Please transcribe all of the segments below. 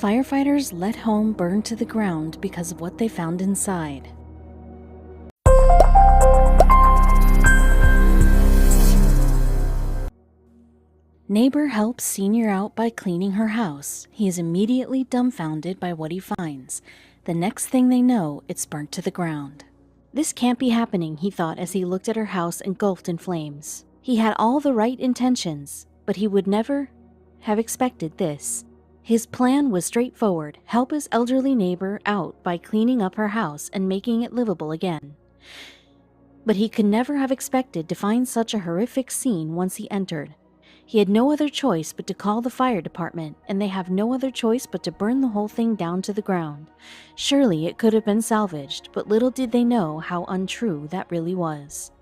Firefighters let home burn to the ground because of what they found inside. Neighbor helps senior out by cleaning her house. He is immediately dumbfounded by what he finds. The next thing they know, it's burnt to the ground. This can't be happening, he thought as he looked at her house engulfed in flames. He had all the right intentions, but he would never have expected this. His plan was straightforward: help his elderly neighbor out by cleaning up her house and making it livable again. But he could never have expected to find such a horrific scene once he entered. He had no other choice but to call the fire department, and they have no other choice but to burn the whole thing down to the ground. Surely it could have been salvaged, but little did they know how untrue that really was.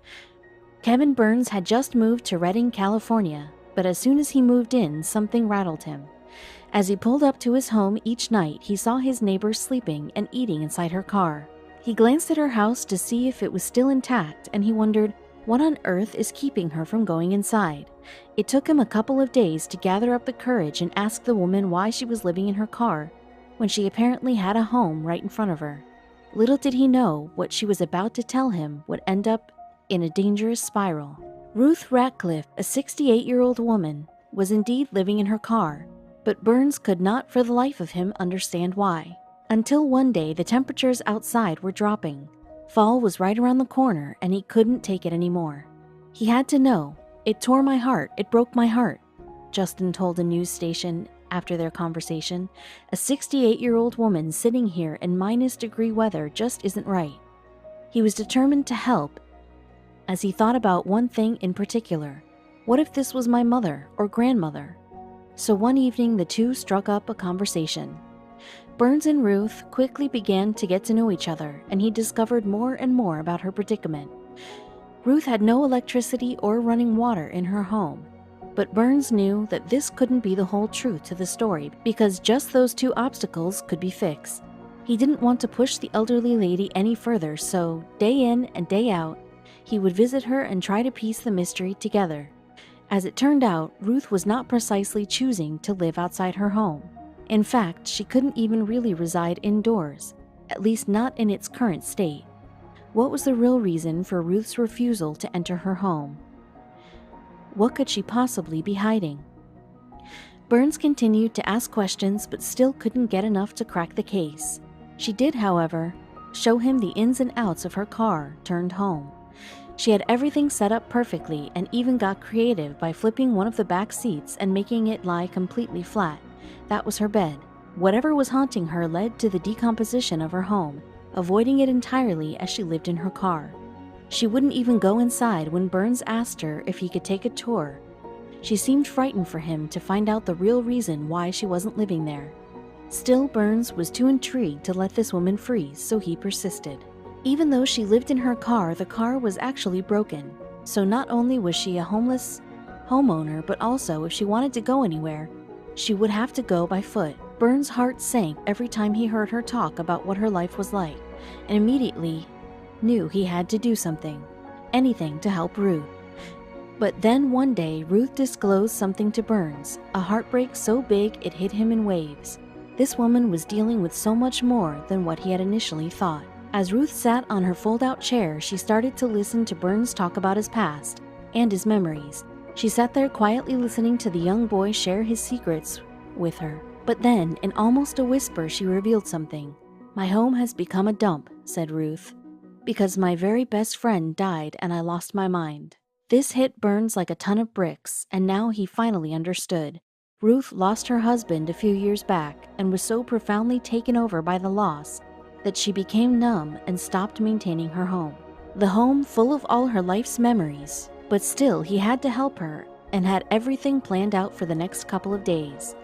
Kevin Burns had just moved to Redding, California, but as soon as he moved in, something rattled him. As he pulled up to his home each night, he saw his neighbor sleeping and eating inside her car. He glanced at her house to see if it was still intact, and he wondered, what on earth is keeping her from going inside? It took him a couple of days to gather up the courage and ask the woman why she was living in her car when she apparently had a home right in front of her. Little did he know what she was about to tell him would end up in a dangerous spiral. Ruth Ratcliffe, a 68-year-old woman, was indeed living in her car, but Burns could not for the life of him understand why. Until one day the temperatures outside were dropping. Fall was right around the corner and he couldn't take it anymore. He had to know. It tore my heart, it broke my heart, Justin told a news station after their conversation. A 68-year-old woman sitting here in -degree weather just isn't right. He was determined to help as he thought about one thing in particular. What if this was my mother or grandmother? So one evening the two struck up a conversation. Burns and Ruth quickly began to get to know each other, and he discovered more and more about her predicament. Ruth had no electricity or running water in her home, but Burns knew that this couldn't be the whole truth to the story because just those two obstacles could be fixed. He didn't want to push the elderly lady any further, so day in and day out, he would visit her and try to piece the mystery together. As it turned out, Ruth was not precisely choosing to live outside her home. In fact, she couldn't even really reside indoors, at least not in its current state. What was the real reason for Ruth's refusal to enter her home? What could she possibly be hiding? Burns continued to ask questions but still couldn't get enough to crack the case. She did, however, show him the ins and outs of her car turned home. She had everything set up perfectly and even got creative by flipping one of the back seats and making it lie completely flat. That was her bed. Whatever was haunting her led to the decomposition of her home, avoiding it entirely as she lived in her car. She wouldn't even go inside when Burns asked her if he could take a tour. She seemed frightened for him to find out the real reason why she wasn't living there. Still, Burns was too intrigued to let this woman free, so he persisted. Even though she lived in her car, the car was actually broken. So not only was she a homeless homeowner, but also if she wanted to go anywhere, she would have to go by foot. Burns' heart sank every time he heard her talk about what her life was like, and immediately knew he had to do something, anything to help Ruth. But then one day, Ruth disclosed something to Burns, a heartbreak so big it hit him in waves. This woman was dealing with so much more than what he had initially thought. As Ruth sat on her fold-out chair, she started to listen to Burns talk about his past and his memories. She sat there quietly listening to the young boy share his secrets with her. But then, in almost a whisper, she revealed something. "My home has become a dump," said Ruth, "because my very best friend died and I lost my mind." This hit Burns like a ton of bricks, and now he finally understood. Ruth lost her husband a few years back and was so profoundly taken over by the loss that she became numb and stopped maintaining her home. The home full of all her life's memories, but still he had to help her and had everything planned out for the next couple of days.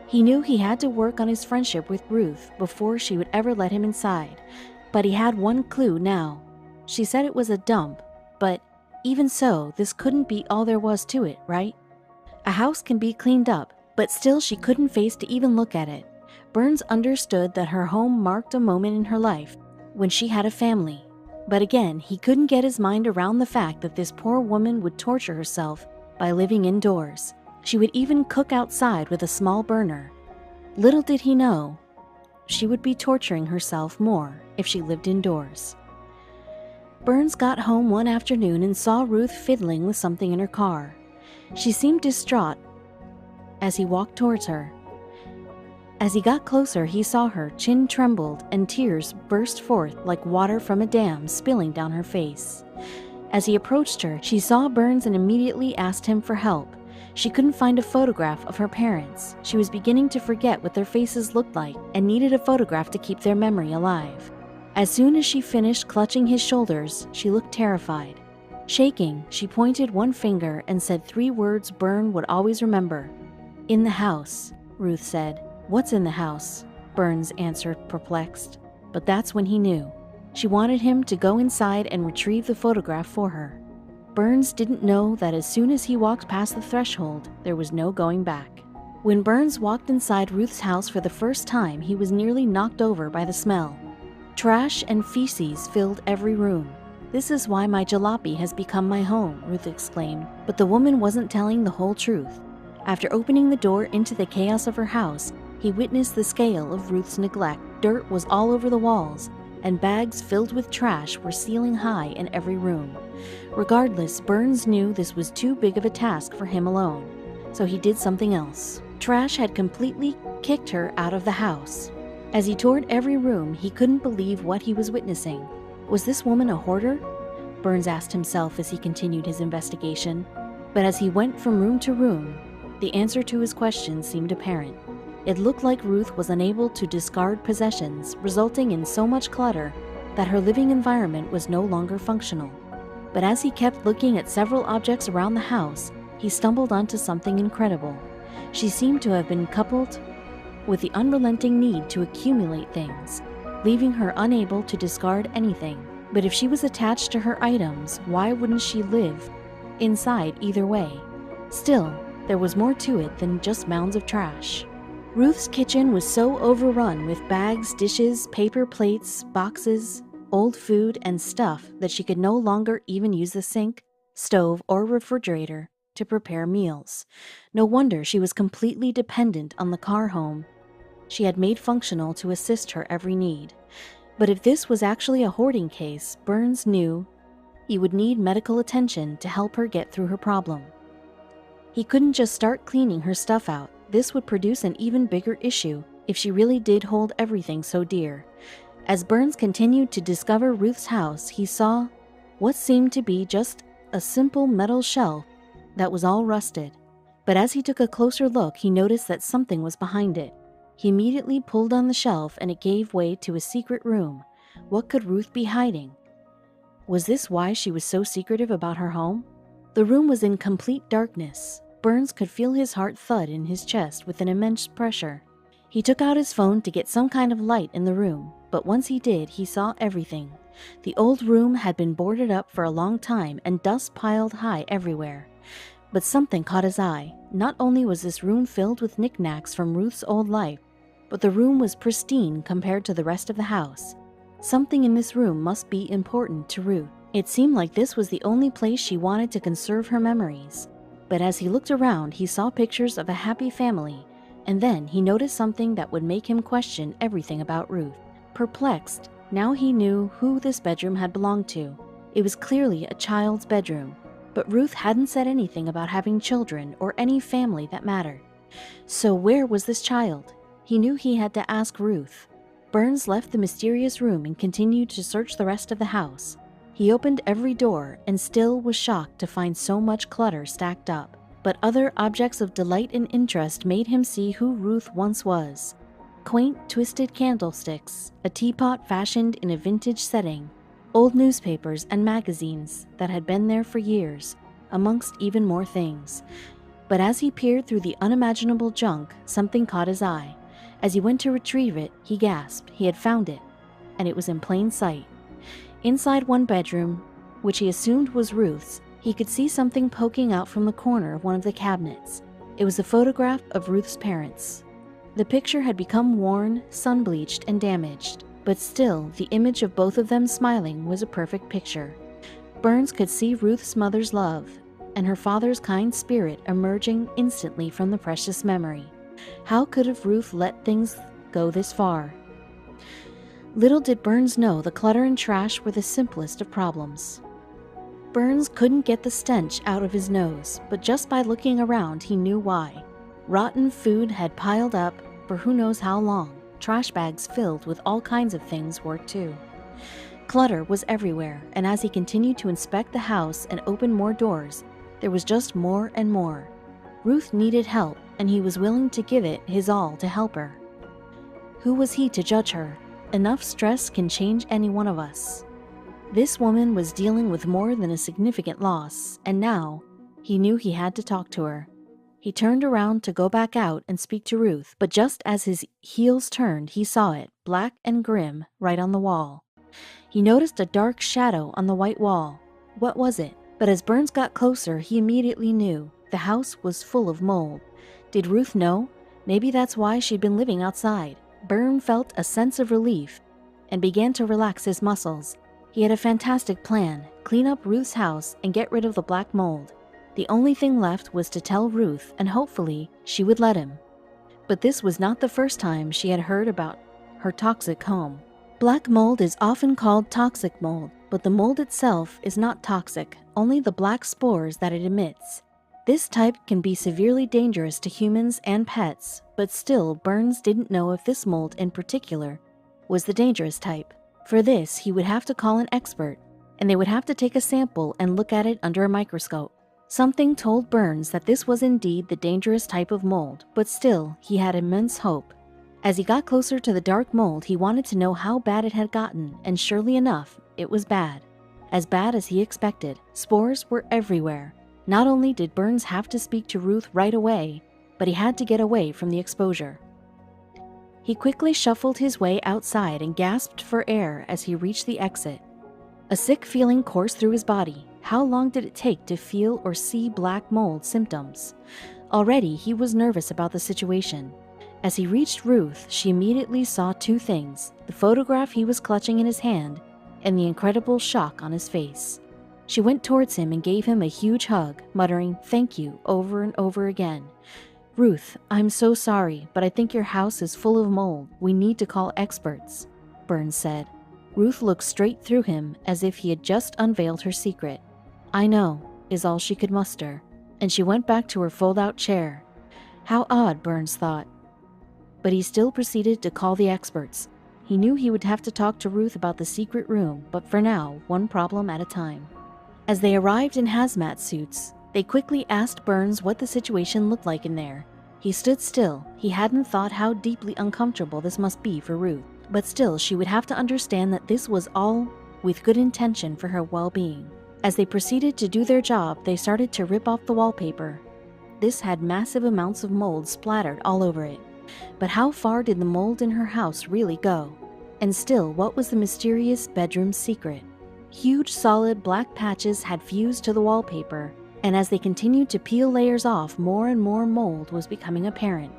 He knew he had to work on his friendship with Ruth before she would ever let him inside, but he had one clue now. She said it was a dump, but even so, this couldn't be all there was to it, right? A house can be cleaned up, but still she couldn't face to even look at it. Burns understood that her home marked a moment in her life when she had a family. But again, he couldn't get his mind around the fact that this poor woman would torture herself by living indoors. She would even cook outside with a small burner. Little did he know, she would be torturing herself more if she lived indoors. Burns got home one afternoon and saw Ruth fiddling with something in her car. She seemed distraught as he walked towards her. As he got closer, he saw her chin trembled and tears burst forth like water from a dam spilling down her face. As he approached her, she saw Burns and immediately asked him for help. She couldn't find a photograph of her parents. She was beginning to forget what their faces looked like and needed a photograph to keep their memory alive. As soon as she finished clutching his shoulders, she looked terrified. Shaking, she pointed one finger and said 3 words Burn would always remember. "In the house," Ruth said. "What's in the house?" Burns answered, perplexed. But that's when he knew. She wanted him to go inside and retrieve the photograph for her. Burns didn't know that as soon as he walked past the threshold, there was no going back. When Burns walked inside Ruth's house for the first time, he was nearly knocked over by the smell. Trash and feces filled every room. "This is why my jalopy has become my home," Ruth exclaimed. But the woman wasn't telling the whole truth. After opening the door into the chaos of her house, he witnessed the scale of Ruth's neglect. Dirt was all over the walls, and bags filled with trash were ceiling high in every room. Regardless, Burns knew this was too big of a task for him alone, so he did something else. Trash had completely kicked her out of the house. As he toured every room, he couldn't believe what he was witnessing. Was this woman a hoarder? Burns asked himself as he continued his investigation. But as he went from room to room, the answer to his question seemed apparent. It looked like Ruth was unable to discard possessions, resulting in so much clutter that her living environment was no longer functional. But as he kept looking at several objects around the house, he stumbled onto something incredible. She seemed to have been coupled with the unrelenting need to accumulate things, leaving her unable to discard anything. But if she was attached to her items, why wouldn't she live inside either way? Still, there was more to it than just mounds of trash. Ruth's kitchen was so overrun with bags, dishes, paper plates, boxes, old food, and stuff that she could no longer even use the sink, stove, or refrigerator to prepare meals. No wonder she was completely dependent on the car home she had made functional to assist her every need. But if this was actually a hoarding case, Burns knew he would need medical attention to help her get through her problem. He couldn't just start cleaning her stuff out. This would produce an even bigger issue if she really did hold everything so dear. As Burns continued to discover Ruth's house, he saw what seemed to be just a simple metal shelf that was all rusted. But as he took a closer look, he noticed that something was behind it. He immediately pulled on the shelf and it gave way to a secret room. What could Ruth be hiding? Was this why she was so secretive about her home? The room was in complete darkness. Burns could feel his heart thud in his chest with an immense pressure. He took out his phone to get some kind of light in the room, but once he did, he saw everything. The old room had been boarded up for a long time and dust piled high everywhere. But something caught his eye. Not only was this room filled with knickknacks from Ruth's old life, but the room was pristine compared to the rest of the house. Something in this room must be important to Ruth. It seemed like this was the only place she wanted to conserve her memories. But as he looked around, he saw pictures of a happy family, and then he noticed something that would make him question everything about Ruth. Perplexed, now he knew who this bedroom had belonged to. It was clearly a child's bedroom, but Ruth hadn't said anything about having children or any family that mattered. So where was this child? He knew he had to ask Ruth. Burns left the mysterious room and continued to search the rest of the house. He opened every door and still was shocked to find so much clutter stacked up. But other objects of delight and interest made him see who Ruth once was. Quaint, twisted candlesticks, a teapot fashioned in a vintage setting, old newspapers and magazines that had been there for years, amongst even more things. But as he peered through the unimaginable junk, something caught his eye. As he went to retrieve it, he gasped. He had found it, and it was in plain sight. Inside one bedroom, which he assumed was Ruth's, he could see something poking out from the corner of one of the cabinets. It was a photograph of Ruth's parents. The picture had become worn, sun-bleached, and damaged, but still, the image of both of them smiling was a perfect picture. Burns could see Ruth's mother's love and her father's kind spirit emerging instantly from the precious memory. How could have Ruth let things go this far? Little did Burns know the clutter and trash were the simplest of problems. Burns couldn't get the stench out of his nose, but just by looking around he knew why. Rotten food had piled up for who knows how long. Trash bags filled with all kinds of things were too. Clutter was everywhere, and as he continued to inspect the house and open more doors, there was just more and more. Ruth needed help, and he was willing to give it his all to help her. Who was he to judge her? Enough stress can change any one of us. This woman was dealing with more than a significant loss, and now he knew he had to talk to her. He turned around to go back out and speak to Ruth, but just as his heels turned, he saw it, black and grim, right on the wall. He noticed a dark shadow on the white wall. What was it? But as Burns got closer, he immediately knew. The house was full of mold. Did Ruth know? Maybe that's why she'd been living outside. Burns felt a sense of relief and began to relax his muscles. He had a fantastic plan: clean up Ruth's house and get rid of the black mold. The only thing left was to tell Ruth, and hopefully she would let him. But this was not the first time she had heard about her toxic home. Black mold is often called toxic mold, but the mold itself is not toxic, only the black spores that it emits. This type can be severely dangerous to humans and pets, but still Burns didn't know if this mold in particular was the dangerous type. For this, he would have to call an expert, and they would have to take a sample and look at it under a microscope. Something told Burns that this was indeed the dangerous type of mold, but still, he had immense hope. As he got closer to the dark mold, he wanted to know how bad it had gotten, and surely enough, it was bad. As bad as he expected. Spores were everywhere. Not only did Burns have to speak to Ruth right away, but he had to get away from the exposure. He quickly shuffled his way outside and gasped for air as he reached the exit. A sick feeling coursed through his body. How long did it take to feel or see black mold symptoms? Already, he was nervous about the situation. As he reached Ruth, she immediately saw two things: the photograph he was clutching in his hand and the incredible shock on his face. She went towards him and gave him a huge hug, muttering "thank you" over and over again. "Ruth, I'm so sorry, but I think your house is full of mold. We need to call experts," Burns said. Ruth looked straight through him as if he had just unveiled her secret. "I know," is all she could muster, and she went back to her fold-out chair. How odd, Burns thought. But he still proceeded to call the experts. He knew he would have to talk to Ruth about the secret room, but for now, one problem at a time. As they arrived in hazmat suits, they quickly asked Burns what the situation looked like in there. He stood still. He hadn't thought how deeply uncomfortable this must be for Ruth. But still, she would have to understand that this was all with good intention for her well-being. As they proceeded to do their job, they started to rip off the wallpaper. This had massive amounts of mold splattered all over it. But how far did the mold in her house really go? And still, what was the mysterious bedroom secret? Huge solid black patches had fused to the wallpaper, and as they continued to peel layers off, more and more mold was becoming apparent.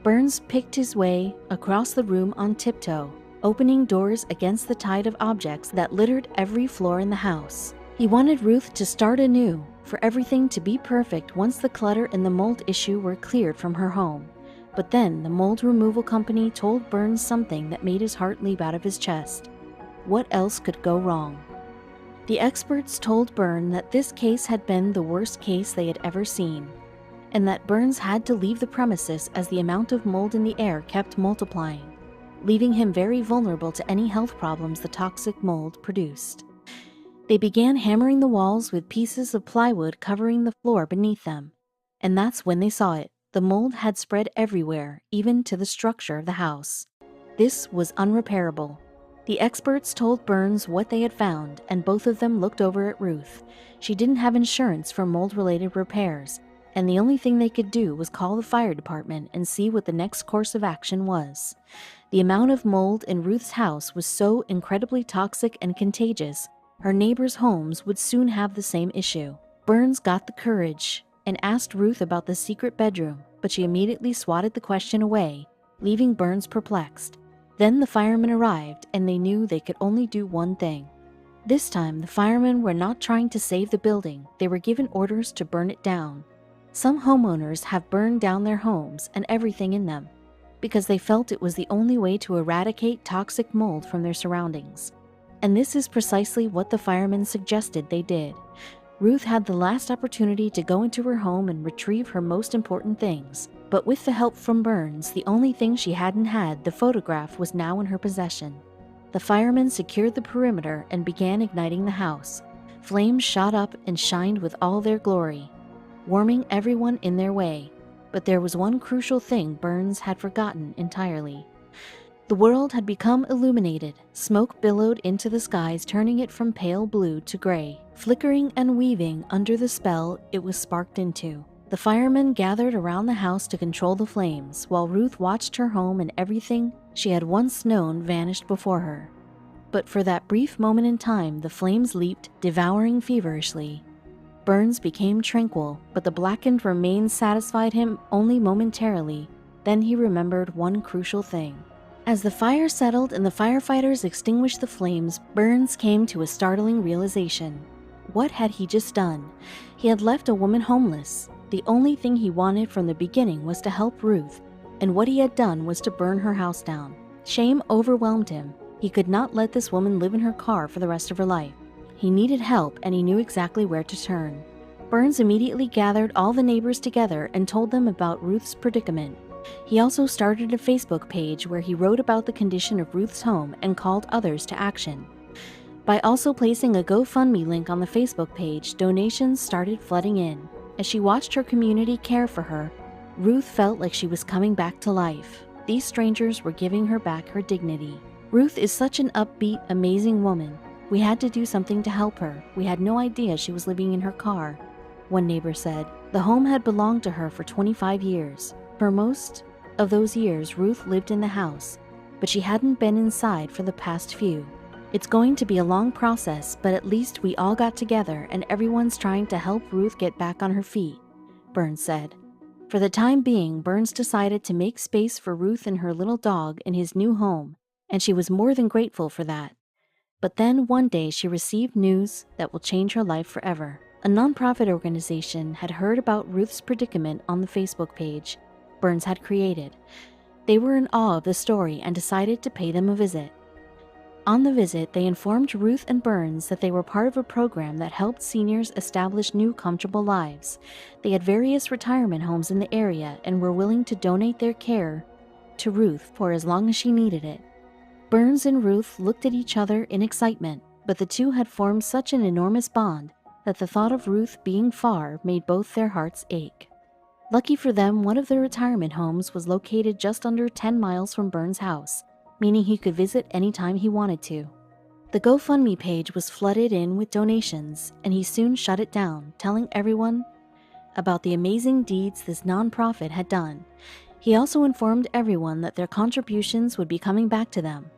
Burns picked his way across the room on tiptoe, opening doors against the tide of objects that littered every floor in the house. He wanted Ruth to start anew, for everything to be perfect once the clutter and the mold issue were cleared from her home. But then the mold removal company told Burns something that made his heart leap out of his chest. What else could go wrong? The experts told Burns that this case had been the worst case they had ever seen, and that Burns had to leave the premises as the amount of mold in the air kept multiplying, leaving him very vulnerable to any health problems the toxic mold produced. They began hammering the walls with pieces of plywood covering the floor beneath them, and that's when they saw it. The mold had spread everywhere, even to the structure of the house. This was unrepairable. The experts told Burns what they had found, and both of them looked over at Ruth. She didn't have insurance for mold-related repairs, and the only thing they could do was call the fire department and see what the next course of action was. The amount of mold in Ruth's house was so incredibly toxic and contagious, her neighbors' homes would soon have the same issue. Burns got the courage and asked Ruth about the secret bedroom, but she immediately swatted the question away, leaving Burns perplexed. Then the firemen arrived, and they knew they could only do one thing. This time, the firemen were not trying to save the building. They were given orders to burn it down. Some homeowners have burned down their homes and everything in them because they felt it was the only way to eradicate toxic mold from their surroundings. And this is precisely what the firemen suggested they did. Ruth had the last opportunity to go into her home and retrieve her most important things, but with the help from Burns, the only thing she hadn't had, the photograph, was now in her possession. The firemen secured the perimeter and began igniting the house. Flames shot up and shined with all their glory, warming everyone in their way. But there was one crucial thing Burns had forgotten entirely. The world had become illuminated. Smoke billowed into the skies, turning it from pale blue to gray, flickering and weaving under the spell it was sparked into. The firemen gathered around the house to control the flames, while Ruth watched her home and everything she had once known vanished before her. But for that brief moment in time, the flames leaped, devouring feverishly. Burns became tranquil, but the blackened remains satisfied him only momentarily. Then he remembered one crucial thing. As the fire settled and the firefighters extinguished the flames, Burns came to a startling realization. What had he just done? He had left a woman homeless. The only thing he wanted from the beginning was to help Ruth, and what he had done was to burn her house down. Shame overwhelmed him. He could not let this woman live in her car for the rest of her life. He needed help, and he knew exactly where to turn. Burns immediately gathered all the neighbors together and told them about Ruth's predicament. He also started a Facebook page where he wrote about the condition of Ruth's home and called others to action. By also placing a GoFundMe link on the Facebook page, donations started flooding in. As she watched her community care for her, Ruth felt like she was coming back to life. These strangers were giving her back her dignity. Ruth is such an upbeat, amazing woman. We had to do something to help her. We had no idea she was living in her car, one neighbor said. The home had belonged to her for 25 years. For most of those years, Ruth lived in the house, but she hadn't been inside for the past few. It's going to be a long process, but at least we all got together and everyone's trying to help Ruth get back on her feet, Burns said. For the time being, Burns decided to make space for Ruth and her little dog in his new home, and she was more than grateful for that. But then one day she received news that will change her life forever. A nonprofit organization had heard about Ruth's predicament on the Facebook page Burns had created. They were in awe of the story and decided to pay them a visit. On the visit, they informed Ruth and Burns that they were part of a program that helped seniors establish new comfortable lives. They had various retirement homes in the area and were willing to donate their care to Ruth for as long as she needed it. Burns and Ruth looked at each other in excitement, but the two had formed such an enormous bond that the thought of Ruth being far made both their hearts ache. Lucky for them, one of the retirement homes was located just under 10 miles from Burns' house, meaning he could visit anytime he wanted to. The GoFundMe page was flooded in with donations, and he soon shut it down, telling everyone about the amazing deeds this nonprofit had done. He also informed everyone that their contributions would be coming back to them.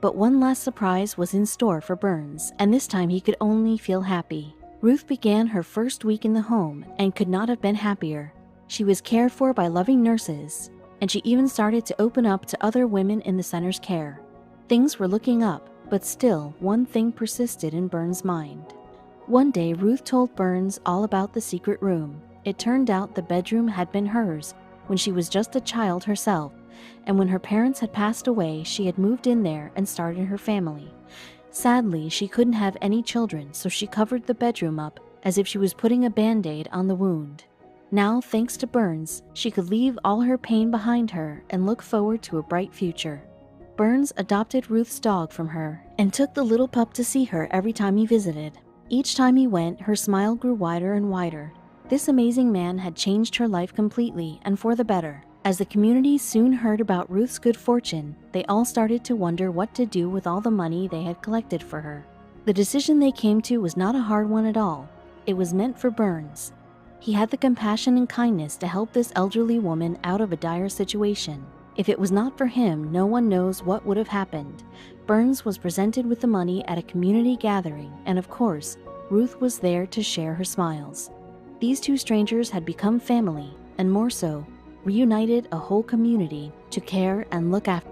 But one last surprise was in store for Burns, and this time he could only feel happy. Ruth began her first week in the home and could not have been happier. She was cared for by loving nurses, and she even started to open up to other women in the center's care. Things were looking up, but still, one thing persisted in Burns' mind. One day, Ruth told Burns all about the secret room. It turned out the bedroom had been hers when she was just a child herself, and when her parents had passed away, she had moved in there and started her family. Sadly, she couldn't have any children, so she covered the bedroom up as if she was putting a band-aid on the wound. Now, thanks to Burns, she could leave all her pain behind her and look forward to a bright future. Burns adopted Ruth's dog from her and took the little pup to see her every time he visited. Each time he went, her smile grew wider and wider. This amazing man had changed her life completely and for the better. As the community soon heard about Ruth's good fortune, they all started to wonder what to do with all the money they had collected for her. The decision they came to was not a hard one at all. It was meant for Burns. He had the compassion and kindness to help this elderly woman out of a dire situation. If it was not for him, no one knows what would have happened. Burns was presented with the money at a community gathering, and of course, Ruth was there to share her smiles. These two strangers had become family, and more so, reunited a whole community to care and look after.